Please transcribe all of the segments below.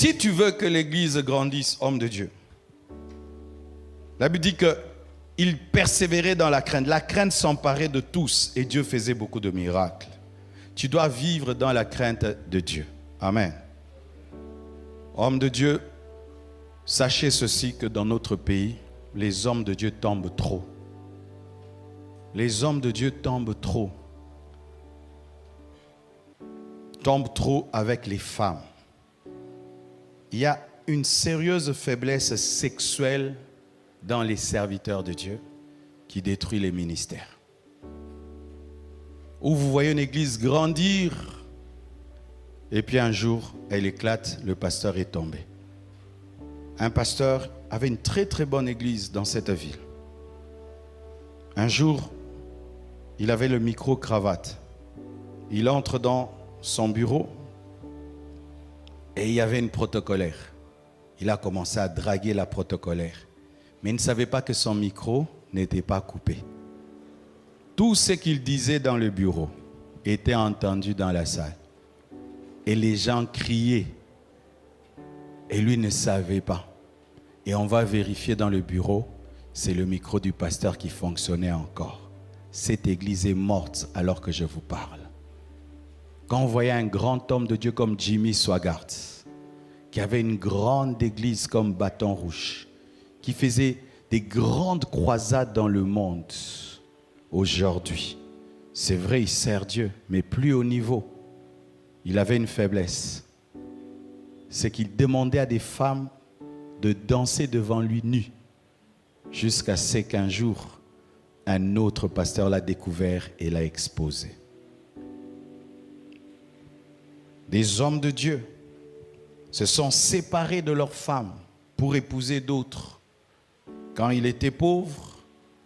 Si tu veux que l'église grandisse, homme de Dieu, la Bible dit qu'il persévérait dans la crainte. La crainte s'emparait de tous et Dieu faisait beaucoup de miracles. Tu dois vivre dans la crainte de Dieu. Amen. Homme de Dieu, sachez ceci, que dans notre pays, les hommes de Dieu tombent trop. Les hommes de Dieu tombent trop. Tombent trop avec les femmes. Il y a une sérieuse faiblesse sexuelle dans les serviteurs de Dieu qui détruit les ministères. Où vous voyez une église grandir et puis un jour, elle éclate, le pasteur est tombé. Un pasteur avait une très très bonne église dans cette ville. Un jour, il avait le micro-cravate. Il entre dans son bureau et il y avait une protocolaire. Il a commencé à draguer la protocolaire. Mais il ne savait pas que son micro n'était pas coupé. Tout ce qu'il disait dans le bureau était entendu dans la salle. Et les gens criaient. Et lui ne savait pas. Et on va vérifier dans le bureau, c'est le micro du pasteur qui fonctionnait encore. Cette église est morte alors que je vous parle. Quand on voyait un grand homme de Dieu comme Jimmy Swaggart, qui avait une grande église comme Bâton Rouge, qui faisait des grandes croisades dans le monde, aujourd'hui, c'est vrai, il sert Dieu, mais plus haut niveau. Il avait une faiblesse. C'est qu'il demandait à des femmes de danser devant lui nu, jusqu'à ce qu'un jour, un autre pasteur l'a découvert et l'a exposé. Des hommes de Dieu se sont séparés de leurs femmes pour épouser d'autres. Quand il était pauvre,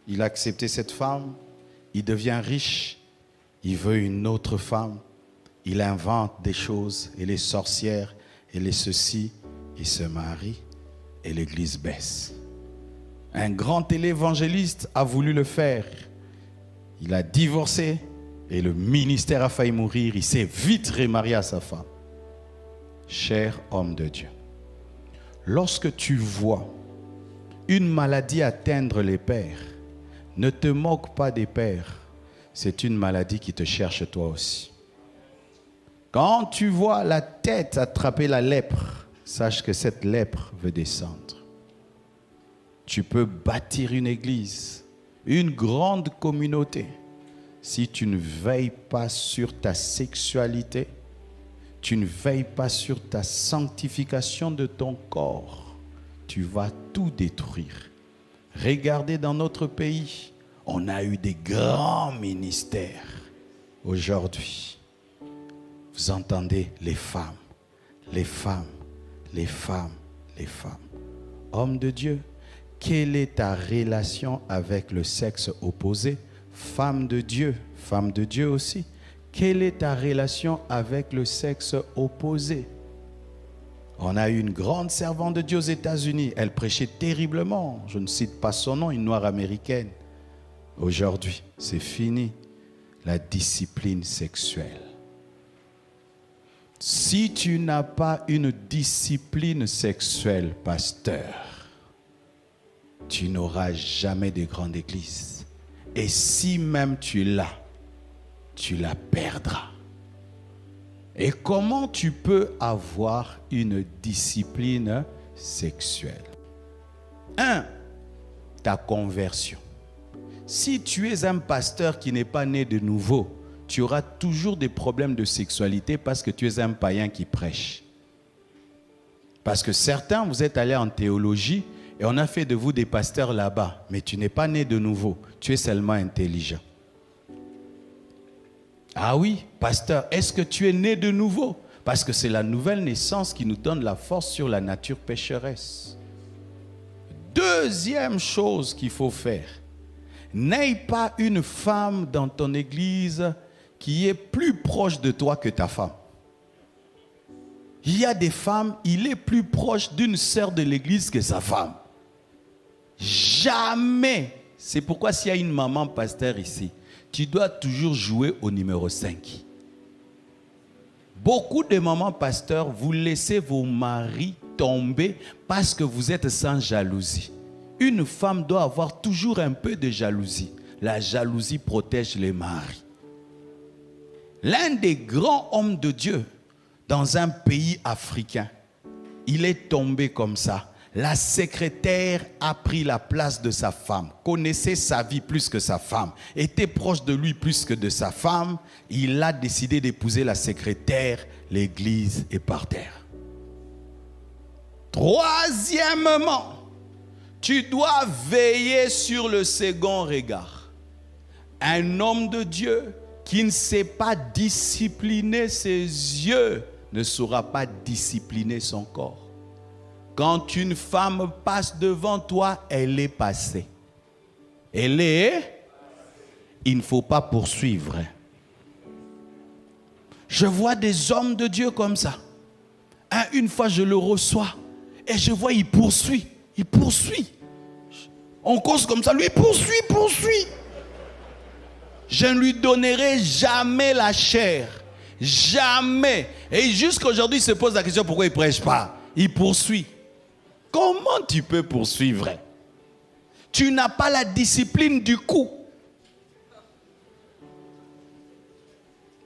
il a accepté cette femme, il devient riche, il veut une autre femme, il invente des choses, et les sorcières, et les ceci, il se marie, et l'église baisse. Un grand télévangéliste a voulu le faire. Il a divorcé, et le ministère a failli mourir, il s'est vite remarié à sa femme. Cher homme de Dieu, lorsque tu vois une maladie atteindre les pères, ne te moque pas des pères. C'est une maladie qui te cherche toi aussi. Quand tu vois la tête attraper la lèpre, sache que cette lèpre veut descendre. Tu peux bâtir une église, une grande communauté. Si tu ne veilles pas sur ta sexualité, tu ne veilles pas sur ta sanctification de ton corps, tu vas tout détruire. Regardez dans notre pays, on a eu des grands ministères. Aujourd'hui, vous entendez les femmes, les femmes, les femmes, les femmes. Homme de Dieu, quelle est ta relation avec le sexe opposé? Femme de Dieu aussi. Quelle est ta relation avec le sexe opposé? On a eu une grande servante de Dieu aux États-Unis. Elle prêchait terriblement. Je ne cite pas son nom, une noire américaine. Aujourd'hui, c'est fini, la discipline sexuelle. Si tu n'as pas une discipline sexuelle, pasteur, tu n'auras jamais de grande église. Et si même tu la perdras. Et comment tu peux avoir une discipline sexuelle? 1. Ta conversion. Si tu es un pasteur qui n'est pas né de nouveau, tu auras toujours des problèmes de sexualité parce que tu es un païen qui prêche. Parce que certains, vous êtes allés en théologie et on a fait de vous des pasteurs là-bas, mais tu n'es pas né de nouveau, tu es seulement intelligent. Ah oui, pasteur, est-ce que tu es né de nouveau? Parce que c'est la nouvelle naissance qui nous donne la force sur la nature pécheresse. Deuxième chose qu'il faut faire, n'aie pas une femme dans ton église qui est plus proche de toi que ta femme. Il y a des femmes, il est plus proche d'une sœur de l'église que sa femme. Jamais. C'est pourquoi s'il y a une maman pasteur ici, tu dois toujours jouer au numéro 5. Beaucoup de mamans pasteurs, vous laissez vos maris tomber parce que vous êtes sans jalousie. Une femme doit avoir toujours un peu de jalousie. La jalousie protège les maris. L'un des grands hommes de Dieu dans un pays africain, il est tombé comme ça. La secrétaire a pris la place de sa femme, connaissait sa vie plus que sa femme, était proche de lui plus que de sa femme. Il a décidé d'épouser la secrétaire, l'église est par terre. Troisièmement, tu dois veiller sur le second regard. Un homme de Dieu qui ne sait pas discipliner ses yeux ne saura pas discipliner son corps. Quand une femme passe devant toi, elle est passée. Elle est... Il ne faut pas poursuivre. Je vois des hommes de Dieu comme ça. Une fois, je le reçois et je vois, il poursuit. Il poursuit. On cause comme ça, lui, poursuit. Je ne lui donnerai jamais la chair. Jamais. Et jusqu'aujourd'hui, il se pose la question pourquoi il ne prêche pas. Il poursuit. Comment tu peux poursuivre? Tu n'as pas la discipline du coup.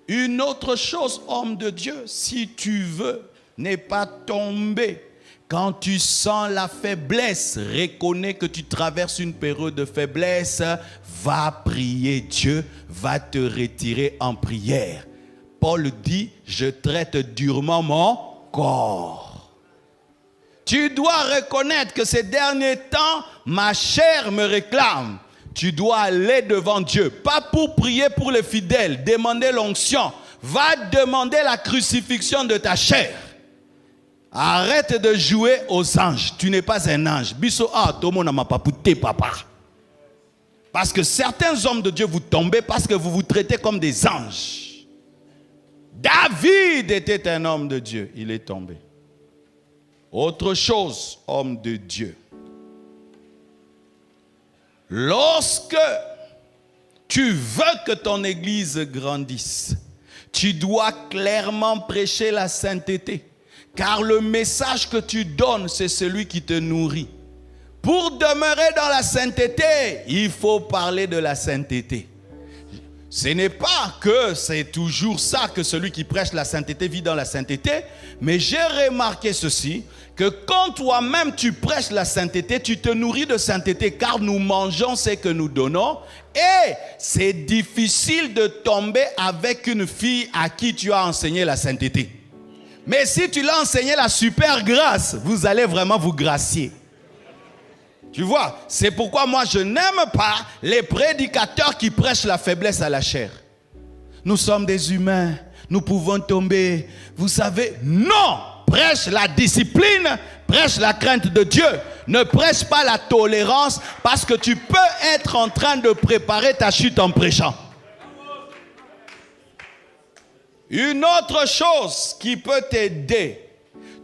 Une autre chose, homme de Dieu, si tu veux ne pas tomber, quand tu sens la faiblesse, reconnais que tu traverses une période de faiblesse, va prier Dieu, va te retirer en prière. Paul dit, je traite durement mon corps. Tu dois reconnaître que ces derniers temps, ma chair me réclame. Tu dois aller devant Dieu, pas pour prier pour les fidèles, demander l'onction. Va demander la crucifixion de ta chair. Arrête de jouer aux anges. Tu n'es pas un ange. Parce que certains hommes de Dieu vous tombez parce que vous vous traitez comme des anges. David était un homme de Dieu. Il est tombé. Autre chose, homme de Dieu. Lorsque tu veux que ton église grandisse, tu dois clairement prêcher la sainteté. Car le message que tu donnes, c'est celui qui te nourrit. Pour demeurer dans la sainteté, il faut parler de la sainteté. Ce n'est pas que c'est toujours ça que celui qui prêche la sainteté vit dans la sainteté, mais j'ai remarqué ceci, que quand toi-même tu prêches la sainteté, tu te nourris de sainteté, car nous mangeons ce que nous donnons, et c'est difficile de tomber avec une fille à qui tu as enseigné la sainteté. Mais si tu l'as enseigné la super grâce, vous allez vraiment vous gracier. Tu vois, c'est pourquoi moi je n'aime pas les prédicateurs qui prêchent la faiblesse à la chair. Nous sommes des humains, nous pouvons tomber. Vous savez, non! Prêche la discipline, prêche la crainte de Dieu. Ne prêche pas la tolérance parce que tu peux être en train de préparer ta chute en prêchant. Une autre chose qui peut t'aider,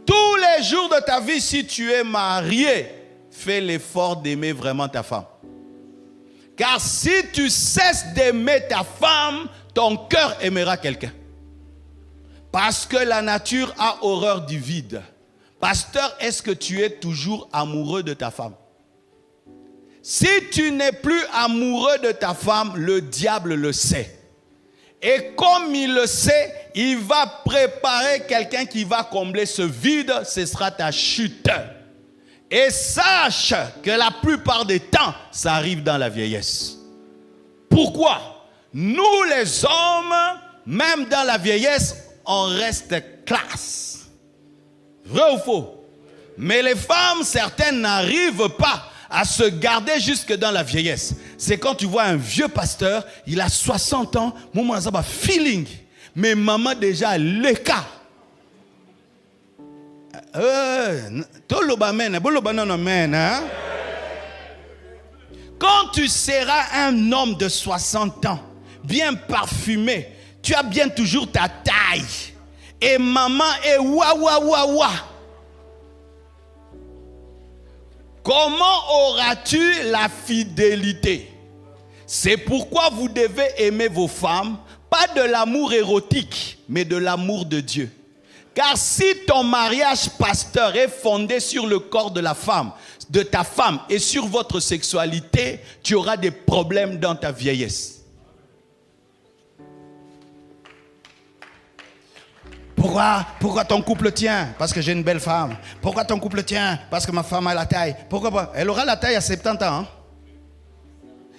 tous les jours de ta vie, si tu es marié, fais l'effort d'aimer vraiment ta femme. Car si tu cesses d'aimer ta femme, ton cœur aimera quelqu'un. Parce que la nature a horreur du vide. Pasteur, est-ce que tu es toujours amoureux de ta femme? Si tu n'es plus amoureux de ta femme, le diable le sait. Et comme il le sait, il va préparer quelqu'un qui va combler ce vide, ce sera ta chute. Et sache que la plupart des temps, ça arrive dans la vieillesse. Pourquoi? Nous les hommes, même dans la vieillesse, on reste classe. Vrai ou faux? Mais les femmes, certaines n'arrivent pas à se garder jusque dans la vieillesse. C'est quand tu vois un vieux pasteur, il a 60 ans, moment ça va feeling. Mais maman déjà l'écart. Quand tu seras un homme de 60 ans, bien parfumé, tu as bien toujours ta taille. Et maman est wa. Comment auras-tu la fidélité? C'est pourquoi vous devez aimer vos femmes, pas pas de l'amour érotique, mais de l'amour de Dieu. Car si ton mariage, pasteur, est fondé sur le corps de la femme, de ta femme, et sur votre sexualité, tu auras des problèmes dans ta vieillesse. Pourquoi ton couple tient? Parce que j'ai une belle femme. Pourquoi ton couple tient? Parce que ma femme a la taille. Pourquoi pas? Elle aura la taille à 70 ans. Hein?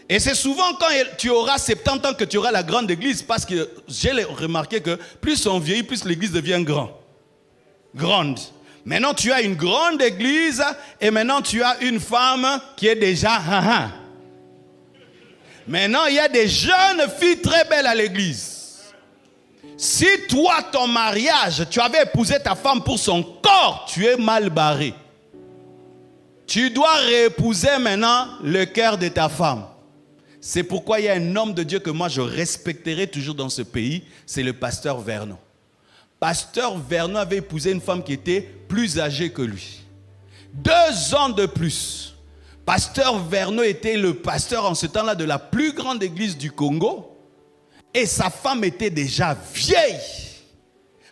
Et c'est souvent quand tu auras 70 ans que tu auras la grande église. Parce que j'ai remarqué que plus on vieillit, plus l'église devient grande. Maintenant tu as une grande église et maintenant tu as une femme qui est déjà... Maintenant il y a des jeunes filles très belles à l'église. Si toi, ton mariage, tu avais épousé ta femme pour son corps, tu es mal barré. Tu dois réépouser maintenant le cœur de ta femme. C'est pourquoi il y a un homme de Dieu que moi je respecterai toujours dans ce pays, c'est le pasteur Vernon. Pasteur Vernon avait épousé une femme qui était plus âgée que lui. 2 ans de plus. Pasteur Vernon était le pasteur en ce temps-là de la plus grande église du Congo. Et sa femme était déjà vieille.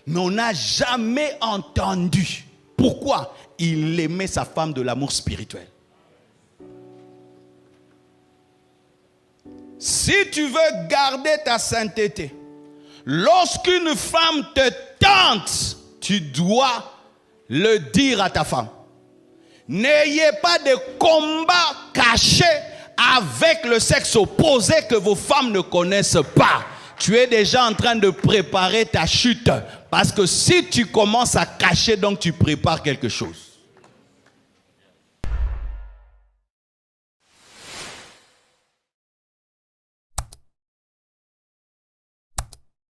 Mais on n'a jamais entendu. Pourquoi? Il aimait sa femme de l'amour spirituel. Si tu veux garder ta sainteté, lorsqu'une femme te tente, tu dois le dire à ta femme. N'ayez pas de combat caché avec le sexe opposé que vos femmes ne connaissent pas. Tu es déjà en train de préparer ta chute. Parce que si tu commences à cacher, donc tu prépares quelque chose.